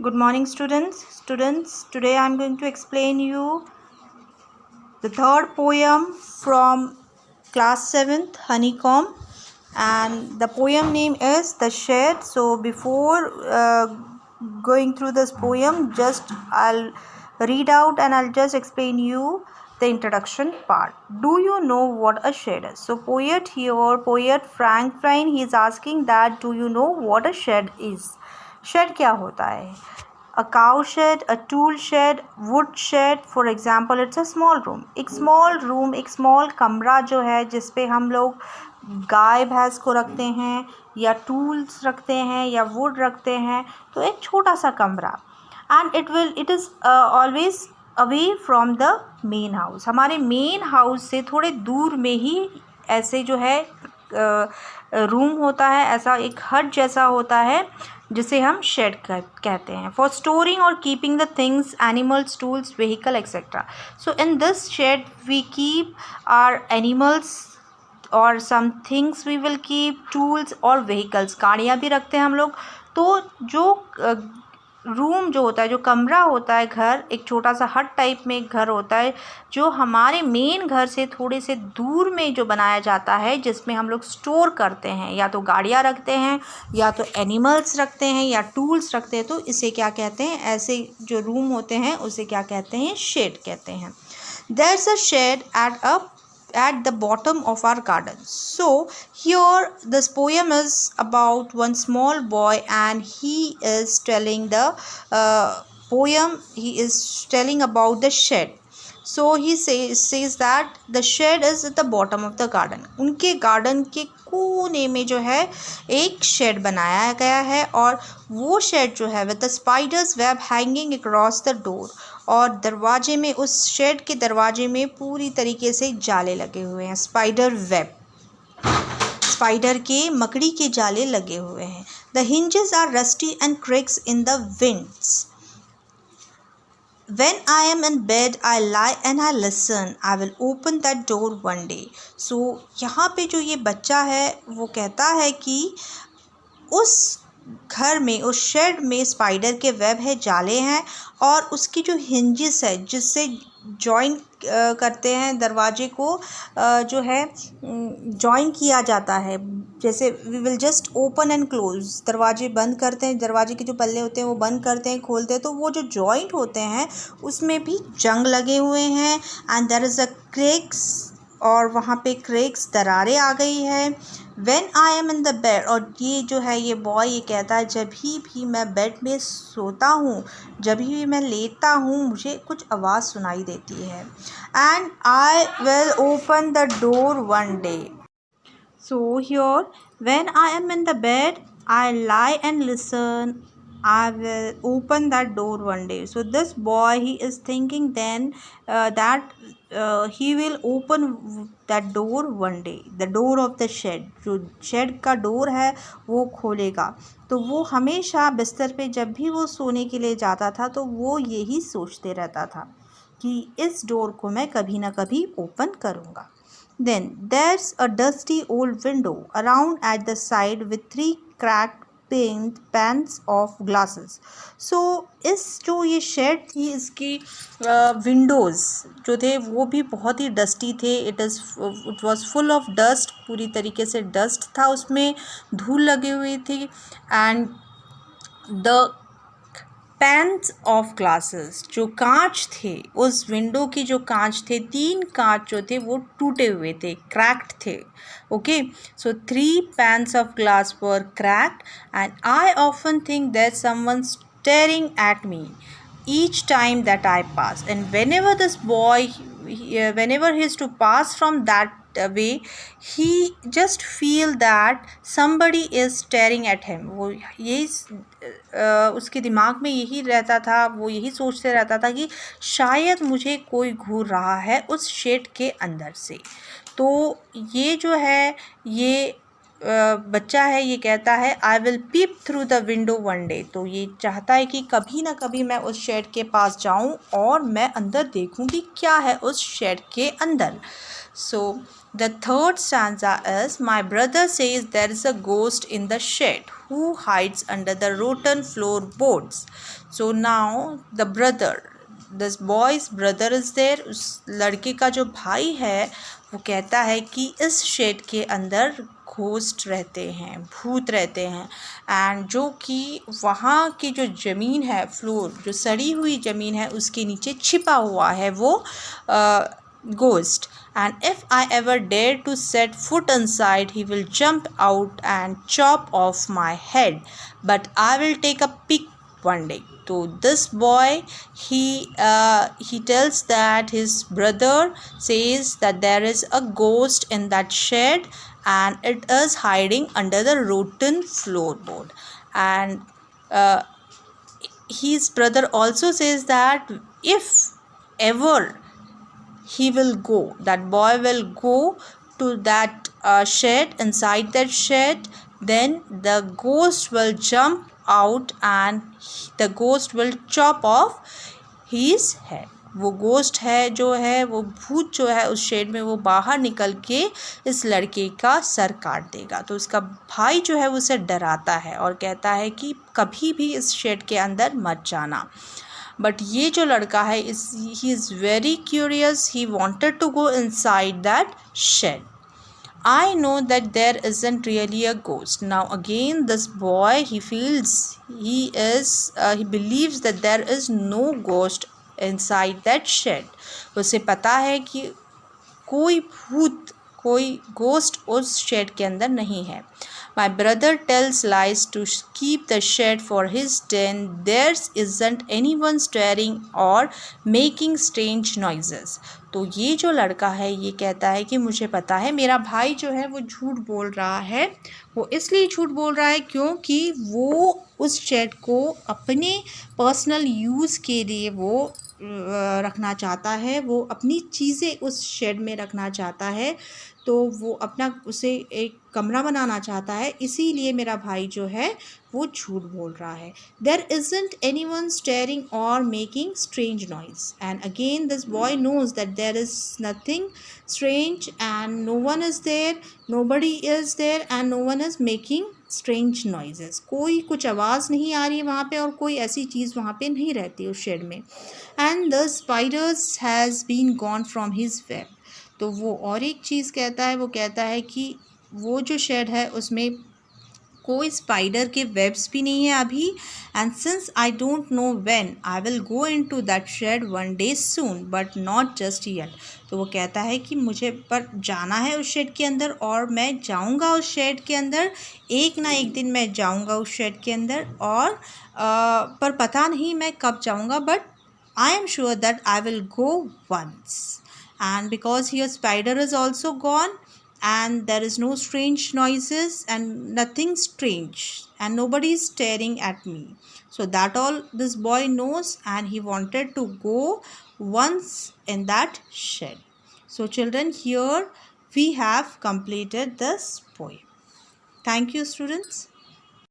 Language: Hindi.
Good morning, students. Today I am going to explain you the third poem from class 7th, Honeycomb, and the poem name is The Shed. So before going through this poem, just I'll read out and I'll just explain you the introduction part. Do you know what a shed is? So poet Frank Fine, he is asking that, do you know what a shed is? Shed क्या होता है? A cow shed, a tool shed, wood shed. For example, it's a small room. एक small कमरा जो है जिस पे हम लोग गाय भैंस को रखते हैं या टूल्स रखते हैं या वुड रखते हैं, तो एक छोटा सा कमरा. And it is always away from the main house. हमारे मेन हाउस से थोड़े दूर में ही ऐसे जो है रूम होता है, ऐसा एक हट जैसा होता है जिसे हम शेड कहते हैं. फॉर स्टोरिंग और keeping the things, animals, tools, vehicle etcetera. So in this shed we keep our animals और some things we will keep, tools और व्हीकल्स, गाड़ियाँ भी रखते हैं हम लोग. तो जो रूम जो होता है, जो कमरा होता है, घर एक छोटा सा हट टाइप में एक घर होता है जो हमारे मेन घर से थोड़े से दूर में जो बनाया जाता है, जिसमें हम लोग स्टोर करते हैं, या तो गाड़ियाँ रखते हैं या तो एनिमल्स रखते हैं या टूल्स रखते हैं. तो इसे क्या कहते हैं? ऐसे जो रूम होते हैं उसे क्या कहते हैं? शेड कहते हैं. There's a shed at the bottom of our garden. So here this poem is about one small boy, and he is telling the poem. He is telling about the shed. So he says that the shed is at the bottom of the garden. उनके गार्डन के कोने में जो है एक शेड बनाया गया है, और वो शेड जो है with the spider's web hanging across the door, और दरवाजे में, उस शेड के दरवाजे में पूरी तरीके से जाले लगे हुए हैं. स्पाइडर वेब, स्पाइडर के मकड़ी के जाले लगे हुए हैं. The hinges are rusty and creaks in the winds. When I am in bed, I lie and I listen. I will open that door one day. So यहाँ पे जो ये बच्चा है वो कहता है कि उस घर में, उस शेड में स्पाइडर के वेब है, जाले हैं, और उसकी जो हिंजेस है जिससे जॉइन करते हैं दरवाजे को, जो है जॉइन किया जाता है. जैसे we will just open and close, दरवाजे बंद करते हैं, दरवाजे के जो पल्ले होते हैं वो बंद करते हैं, खोलते हैं, तो वो जो जॉइंट होते हैं उसमें भी जंग लगे हुए हैं. And there is a cracks, और वहाँ पे क्रेक्स, दरारें आ गई है. When I am in the bed, और ये जो है ये बॉय ये कहता है जब भी मैं बेड में सोता हूँ, जब भी मैं लेटता हूँ, मुझे कुछ आवाज़ सुनाई देती है. And I will open the door one day. So here, when I am in the bed, I lie and listen. I will open that door one day. So this boy, he is thinking then that he will open that door one day. The door of the shed, जो shed का door है वो खोलेगा. तो वो हमेशा बिस्तर पे जब भी वो सोने के लिए जाता था तो वो यही सोचते रहता था कि इस डोर को मैं कभी ना कभी ओपन करूँगा. Then there's a dusty old window around at the side with 3 cracked panes of glasses. So इस जो ये शेड थी, इसकी विंडोज़ जो थे वो भी बहुत ही डस्टी थे. It was full of dust, पूरी तरीके से डस्ट था, उसमें धूल लगी हुई थी. And the pans of glasses, जो कांच थे, उस विंडो की जो कांच थे, 3 कांच जो थे वो टूटे हुए थे, क्रैक्ड थे. Okay, so 3 pans of glass were cracked. And I often think that someone staring at me each time that I pass. And whenever this boy, whenever he is to pass from that way, he just feel that somebody is staring at him. वो यही उसके दिमाग में यही रहता था, वो यही सोचते रहता था कि शायद मुझे कोई घूर रहा है उस शेड के अंदर से. तो ये जो है ये बच्चा है, ये कहता है I will pep through the window one day. तो ये चाहता है कि कभी ना कभी मैं उस शेड के पास जाऊं और मैं अंदर देखूं कि क्या है उस शेड के अंदर. So the third stanza is, my brother says there is a ghost in the shed. who hides under the rotten floorboards. So now the brother, this boy's brother is there. उस लड़के का जो भाई है वो कहता है कि इस शेड के अंदर घोस्ट रहते हैं, भूत रहते हैं, एंड जो कि वहाँ की जो ज़मीन है, फ्लोर, जो सड़ी हुई ज़मीन है, उसके नीचे छिपा हुआ है वो ghost. And if I ever dare to set foot inside, he will jump out and chop off my head. But I will take a peek one day. So this boy, he tells that his brother says that there is a ghost in that shed, and it is hiding under the rotten floorboard. And his brother also says that if ever he will go, that boy will go to that shed, inside that shed, then the ghost will jump out and the ghost will chop off his head. वो गोस्ट है जो है, वो भूत जो है उस शेड में, वो बाहर निकल के इस लड़के का सर काट देगा. तो उसका भाई जो है उसे डराता है और कहता है कि कभी भी इस शेड के अंदर मत जाना. बट ये जो लड़का है, he is very curious. He wanted to go inside that shed. I know that there isn't really a ghost. Now again this boy, he believes that there is no ghost inside that shed. उसे पता है कि कोई भूत, कोई गोस्ट उस शेड के अंदर नहीं है. My brother tells lies to keep the shed for his den. There isn't anyone staring or making strange noises. तो ये जो लड़का है ये कहता है कि मुझे पता है, मेरा भाई जो है वो झूठ बोल रहा है. वो इसलिए झूठ बोल रहा है क्योंकि वो उस शेड को अपने पर्सनल यूज़ के लिए वो रखना चाहता है. वो अपनी चीज़ें उस शेड में रखना चाहता है. तो वो अपना उसे एक कमरा बनाना चाहता है, इसीलिए मेरा भाई जो है वो झूठ बोल रहा है. देयर इजंट एनीवन स्टेयरिंग और making strange noise. And again this boy knows that there is nothing strange and no one is there, nobody is there and no one is making strange noises. कोई कुछ आवाज़ नहीं आ रही है वहाँ पे और कोई ऐसी चीज़ वहाँ पे नहीं रहती उस शेड में. And the spiders has been gone from his web. तो वो और एक चीज़ कहता है, वो कहता है कि वो जो शेड है उसमें कोई स्पाइडर के वेब्स भी नहीं है अभी. And since I don't know when I will go into that shed one day soon but not just yet. तो वो कहता है कि मुझे पर जाना है उस शेड के अंदर और मैं जाऊंगा उस शेड के अंदर, एक ना एक दिन मैं जाऊंगा उस शेड के अंदर, और पर पता नहीं मैं कब जाऊंगा. But I am sure that I will go once. And because here spider is also gone and there is no strange noises and nothing strange and nobody is staring at me. So that all this boy knows, and he wanted to go once in that shed. So children, here we have completed this poem. Thank you, students.